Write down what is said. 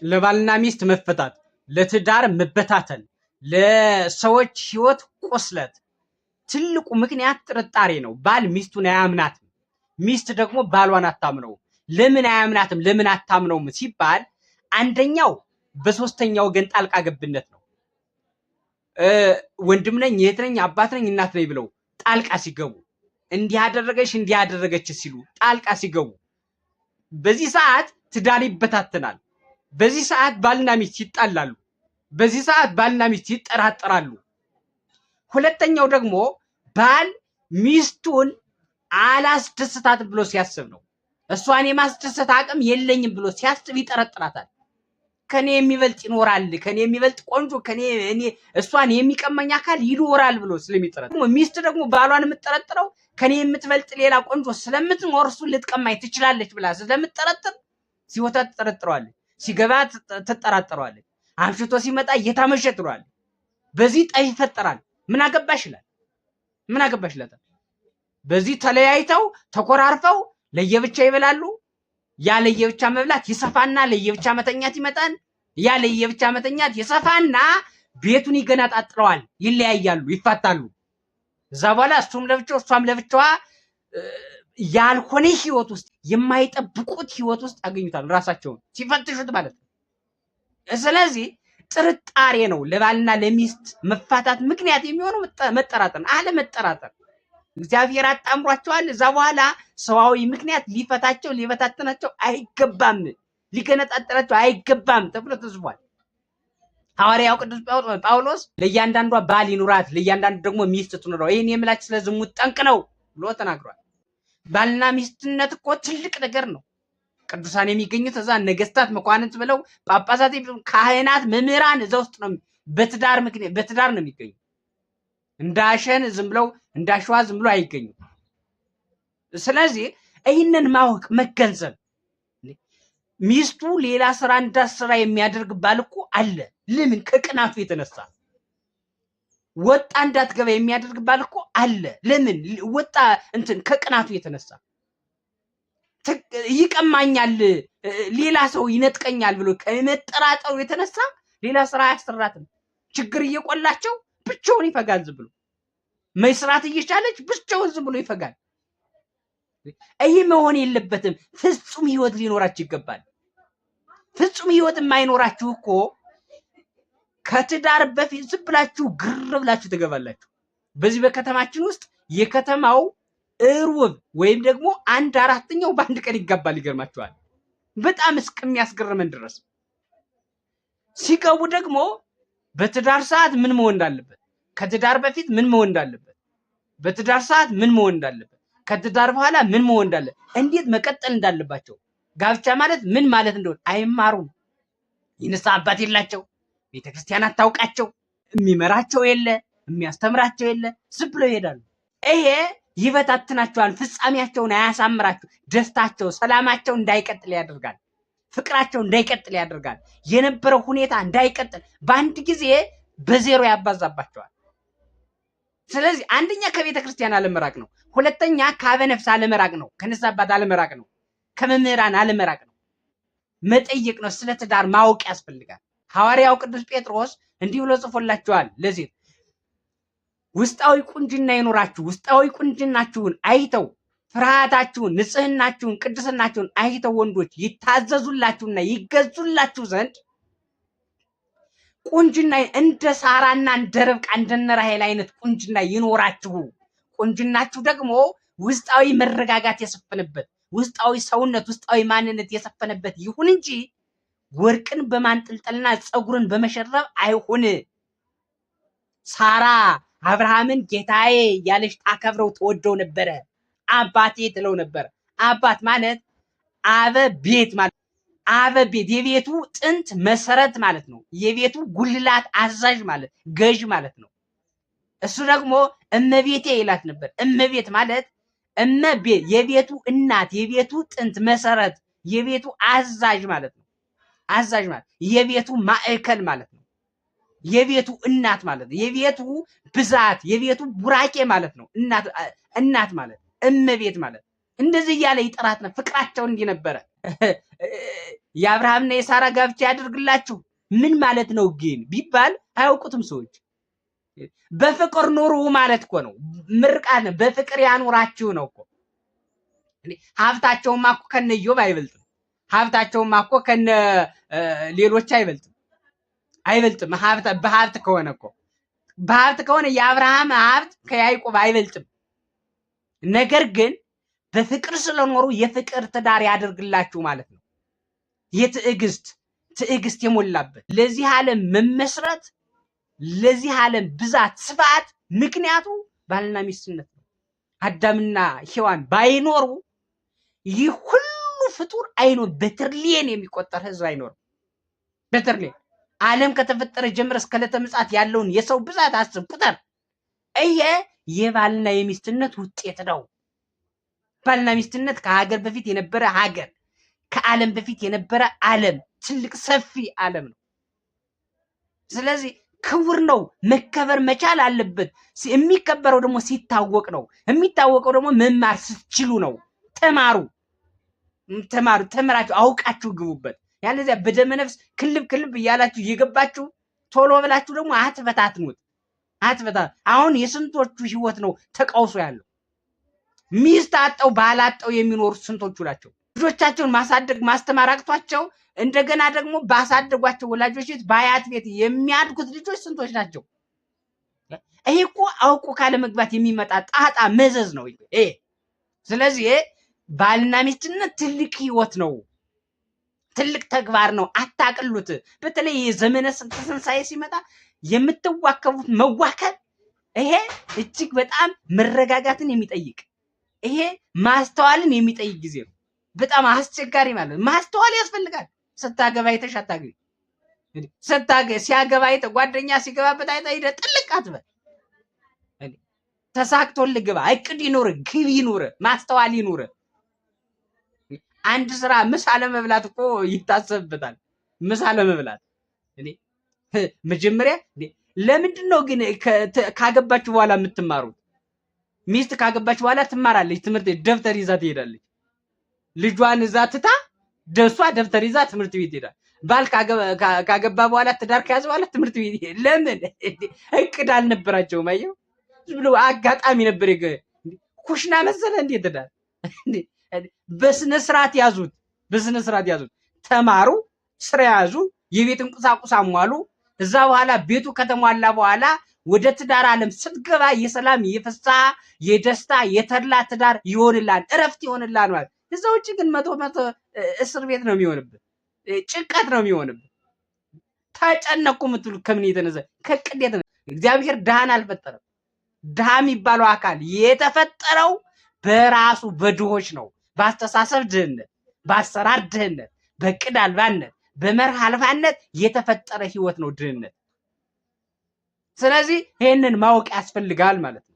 ለባልና ሚስት መፈታት፣ ለትዳር መበታተን፣ ለሰዎች ህይወት ቁስለት ትልቁ ምክንያት ጥርጣሬ ነው። ባል ሚስቱን አያምናትም፣ ሚስት ደግሞ ባሏን አታምነው። ለምን አያምናትም? ለምን አታምነውም ሲባል አንደኛው በሶስተኛው ወገን ጣልቃ ገብነት ነው። ወንድም ነኝ፣ እህት ነኝ፣ አባት ነኝ፣ እናት ነኝ ብለው ጣልቃ ሲገቡ፣ እንዲያደረገች እንዲያደረገች ሲሉ ጣልቃ ሲገቡ፣ በዚህ ሰዓት ትዳር ይበታተናል። በዚህ ሰዓት ባልና ሚስት ይጣላሉ። በዚህ ሰዓት ባልና ሚስት ይጠራጠራሉ። ሁለተኛው ደግሞ ባል ሚስቱን አላስደስታትም ብሎ ሲያስብ ነው። እሷን የማስደሰት አቅም የለኝም ብሎ ሲያስብ ይጠረጥራታል። ከኔ የሚበልጥ ይኖራል፣ ከኔ የሚበልጥ ቆንጆ፣ እሷን የሚቀመኝ አካል ይኖራል ብሎ ስለሚጠረጥር፣ ሚስት ደግሞ ባሏን የምትጠረጥረው ከኔ የምትበልጥ ሌላ ቆንጆ ስለምትኖር እሱን ልትቀማኝ ትችላለች ብላ ስለምትጠረጥር ሲወጣ ትጠረጥረዋለች፣ ሲገባ ትጠራጠረዋለች፣ አምሽቶ ሲመጣ እየታመሸ ትሏል። በዚህ ጠብ ይፈጠራል። ምን አገባሽ ይላል። ምን አገባሽ ይላል። በዚህ ተለያይተው ተኮራርፈው ለየብቻ ይበላሉ። ያ ለየብቻ መብላት ይሰፋና ለየብቻ መተኛት ይመጣል። ያ ለየብቻ መተኛት ይሰፋና ቤቱን ይገነጣጥለዋል። ይለያያሉ፣ ይፋታሉ። እዛ በኋላ እሱም ለብቻው እሷም ለብቻዋ ያልሆነ ህይወት ውስጥ የማይጠብቁት ህይወት ውስጥ ያገኙታል፣ ራሳቸውን ሲፈትሹት ማለት ነው። ስለዚህ ጥርጣሬ ነው ለባልና ለሚስት መፋታት ምክንያት የሚሆነው መጠራጠር፣ አለመጠራጠር። እግዚአብሔር አጣምሯቸዋል። እዛ በኋላ ሰዋዊ ምክንያት ሊፈታቸው ሊበታተናቸው አይገባም፣ ሊገነጣጠላቸው አይገባም ተብሎ ተጽፏል። ሐዋርያው ቅዱስ ጳውሎስ ለእያንዳንዷ ባል ይኑራት፣ ለእያንዳንዱ ደግሞ ሚስት ትኑረው፣ ይህን የምላችሁ ስለ ዝሙት ጠንቅ ነው ብሎ ተናግሯል። ባልና ሚስትነት እኮ ትልቅ ነገር ነው። ቅዱሳን የሚገኙት እዛ ነገስታት፣ መኳንንት ብለው ጳጳሳት፣ ካህናት፣ መምህራን እዛ ውስጥ ነው። በትዳር ምክንያት በትዳር ነው የሚገኙ። እንዳሸን ዝም ብለው እንዳሸዋ ዝም ብለው አይገኙም። ስለዚህ ይህንን ማወቅ መገንዘብ፣ ሚስቱ ሌላ ስራ እንዳትሰራ የሚያደርግ ባል እኮ አለ። ለምን? ከቅናቱ የተነሳ ወጣ እንዳትገባ የሚያደርግ ባል እኮ አለ። ለምን? ወጣ ከቅናቱ የተነሳ ይቀማኛል፣ ሌላ ሰው ይነጥቀኛል ብሎ ከመጠራጠሩ የተነሳ ሌላ ስራ አያሰራትም። ችግር እየቆላቸው ብቻውን ይፈጋል። ዝም ብሎ መስራት እየቻለች ብቻውን ዝም ብሎ ይፈጋል። ይህ መሆን የለበትም። ፍጹም ህይወት ሊኖራችሁ ይገባል። ፍጹም ህይወት የማይኖራችሁ እኮ ከትዳር በፊት ዝም ብላችሁ ግር ብላችሁ ትገባላችሁ። በዚህ በከተማችን ውስጥ የከተማው እርውብ ወይም ደግሞ 1/4ኛው በአንድ ቀን ይጋባል። ይገርማችኋል። በጣም እስከሚያስገርመን ድረስ ሲገቡ ደግሞ በትዳር ሰዓት ምን መሆን እንዳለበት፣ ከትዳር በፊት ምን መሆን እንዳለበት፣ በትዳር ሰዓት ምን መሆን እንዳለበት፣ ከትዳር በኋላ ምን መሆን እንዳለበት፣ እንዴት መቀጠል እንዳለባቸው፣ ጋብቻ ማለት ምን ማለት እንደሆነ አይማሩም። የንስሐ አባት የላቸው፣ ቤተክርስቲያን አታውቃቸው፣ የሚመራቸው የለ፣ የሚያስተምራቸው የለ፣ ዝም ብለው ይሄዳሉ። ይሄ ይበታትናቸዋል። ፍጻሜያቸውን አያሳምራቸው። ደስታቸው፣ ሰላማቸው እንዳይቀጥል ያደርጋል። ፍቅራቸው እንዳይቀጥል ያደርጋል። የነበረው ሁኔታ እንዳይቀጥል በአንድ ጊዜ በዜሮ ያባዛባቸዋል። ስለዚህ አንደኛ ከቤተ ክርስቲያን አለመራቅ ነው። ሁለተኛ ከአበነፍስ አለመራቅ ነው። ከንስሐ አባት አለመራቅ ነው። ከመምህራን አለመራቅ ነው። መጠየቅ ነው። ስለ ትዳር ማወቅ ያስፈልጋል። ሐዋርያው ቅዱስ ጴጥሮስ እንዲህ ብሎ ጽፎላችኋል። ለዚህ ውስጣዊ ቁንጅና ይኖራችሁ፣ ውስጣዊ ቁንጅናችሁን አይተው ፍርሃታችሁን፣ ንጽህናችሁን፣ ቅድስናችሁን አይተው ወንዶች ይታዘዙላችሁና ይገዙላችሁ ዘንድ ቁንጅና እንደ ሳራና እንደ ርብቃ እንደነ ራሔል አይነት ቁንጅና ይኖራችሁ። ቁንጅናችሁ ደግሞ ውስጣዊ መረጋጋት የሰፈነበት፣ ውስጣዊ ሰውነት፣ ውስጣዊ ማንነት የሰፈነበት ይሁን እንጂ ወርቅን በማንጠልጠልና ፀጉርን በመሸረብ አይሁን። ሳራ አብርሃምን ጌታዬ ያለች ታከብረው ተወደው ነበረ። አባቴ ትለው ነበር። አባት ማለት አበ ቤት ማለት፣ አበ ቤት የቤቱ ጥንት መሰረት ማለት ነው። የቤቱ ጉልላት አዛዥ ማለት ገዥ ማለት ነው። እሱ ደግሞ እመቤቴ ይላት ነበር። እመቤት ማለት እመቤት የቤቱ እናት፣ የቤቱ ጥንት መሰረት፣ የቤቱ አዛዥ ማለት ነው። አዛዥ ማለት የቤቱ ማዕከል ማለት ነው። የቤቱ እናት ማለት ነው። የቤቱ ብዛት፣ የቤቱ ቡራኬ ማለት ነው። እናት ማለት እመቤት ማለት እንደዚህ እያለ ይጠራት ነው። ፍቅራቸው እንዲህ ነበረ። የአብርሃምና የሳራ ጋብቻ ያደርግላችሁ ምን ማለት ነው ግን ቢባል አያውቁትም ሰዎች። በፍቅር ኑሩ ማለት እኮ ነው። ምርቃት በፍቅር ያኑራችሁ ነው እኮ። ሀብታቸውማ እኮ ከነ ኢዮብ አይበልጥም። ሀብታቸውማ እኮ ከነ ሌሎች አይበልጥም። በሀብት ከሆነ እኮ በሀብት ከሆነ የአብርሃም ሀብት ከያዕቆብ አይበልጥም። ነገር ግን በፍቅር ስለኖሩ የፍቅር ትዳር ያደርግላችሁ ማለት ነው። ትዕግስት የሞላበት ለዚህ ዓለም መመስረት ለዚህ ዓለም ብዛት ስፋት ምክንያቱ ባልና ሚስትነት ነው። አዳምና ሔዋን ባይኖሩ ይህ ሁሉ ፍጡር አይኖር፣ በትሪሊየን የሚቆጠር ህዝብ አይኖርም። በትሪሊየን ዓለም ከተፈጠረ ጀምሮ እስከ ዕለተ ምጽአት ያለውን የሰው ብዛት አስብ፣ ቁጥር። ይሄ የባልና የሚስትነት ውጤት ነው። ባልና ሚስትነት ከሀገር በፊት የነበረ ሀገር፣ ከዓለም በፊት የነበረ ዓለም፣ ትልቅ ሰፊ ዓለም ነው። ስለዚህ ክቡር ነው፣ መከበር መቻል አለበት። የሚከበረው ደግሞ ሲታወቅ ነው። የሚታወቀው ደግሞ መማር ስትችሉ ነው። ተምራችሁ አውቃችሁ ግቡበት። ያለዚያ በደመነፍስ ክልብ እያላችሁ እየገባችሁ ቶሎ ብላችሁ ደግሞ አትበታትኑት። አሁን የስንቶቹ ህይወት ነው ተቃውሶ ያለው? ሚስት አጠው ባላጠው የሚኖሩ ስንቶቹ ናቸው? ልጆቻቸውን ማስተማር አቅቷቸው እንደገና ደግሞ ባሳደጓቸው ወላጆች ቤት በአያት ቤት የሚያድጉት ልጆች ስንቶች ናቸው? ይሄ እኮ አውቆ ካለመግባት የሚመጣ ጣጣ መዘዝ ነው ይሄ። ስለዚህ ባልና ሚስትነት ትልቅ ህይወት ነው፣ ትልቅ ተግባር ነው። አታቅሉት። በተለይ የዘመነ ትንሣኤ ሲመጣ የምትዋከቡት መዋከብ ይሄ እጅግ በጣም መረጋጋትን የሚጠይቅ ይሄ ማስተዋልን የሚጠይቅ ጊዜ ነው። በጣም አስቸጋሪ ማለት ነው። ማስተዋል ያስፈልጋል። ስታገባ አይተሽ አታግቢ። ሲያገባ አይተ ጓደኛ ሲገባበት አይተ ሄደ ጥልቅ አትበል። ተሳክቶልህ ግባ። እቅድ ይኑር፣ ግብ ይኑር፣ ማስተዋል ይኑር። አንድ ስራ ምሳ ለመብላት እኮ ይታሰብበታል። ምሳ ለመብላት መጀመሪያ ለምንድን ነው ግን ካገባችሁ በኋላ የምትማሩት? ሚስት ካገባችሁ በኋላ ትማራለች። ትምህርት ደብተር ይዛ ትሄዳለች። ልጇን እዛ ትታ ደሷ ደብተር ይዛ ትምህርት ቤት ሄዳል። ባል ካገባ በኋላ ትዳር ከያዘ በኋላ ትምህርት ቤት ለምን? እቅድ አልነበራቸውም። አየው፣ ዝም ብሎ አጋጣሚ ነበር። ኩሽና መሰለ እንዴ ትዳር? በስነ ስርዓት ያዙት። ተማሩ፣ ስራ ያዙ፣ የቤትን ቁሳቁስ አሟሉ። እዛ በኋላ ቤቱ ከተሟላ በኋላ ወደ ትዳር ዓለም ስትገባ የሰላም የፍስሐ የደስታ የተድላ ትዳር ይሆንላል፣ እረፍት ይሆንላል ማለት። እዛ ውጭ ግን መቶ እስር ቤት ነው የሚሆንብህ፣ ጭንቀት ነው የሚሆንብህ። ተጨነቁ የምትሉ ከምን የተነሳ? ከቅዴት ነው። እግዚአብሔር ድሃን አልፈጠረም። ድሃ የሚባለው አካል የተፈጠረው በራሱ በድሆች ነው። በአስተሳሰብ ድህነት፣ በአሰራር ድህነት፣ በቅድ አልባነት፣ በመርህ አልባነት የተፈጠረ ህይወት ነው ድህነት። ስለዚህ ይህንን ማወቅ ያስፈልጋል ማለት ነው።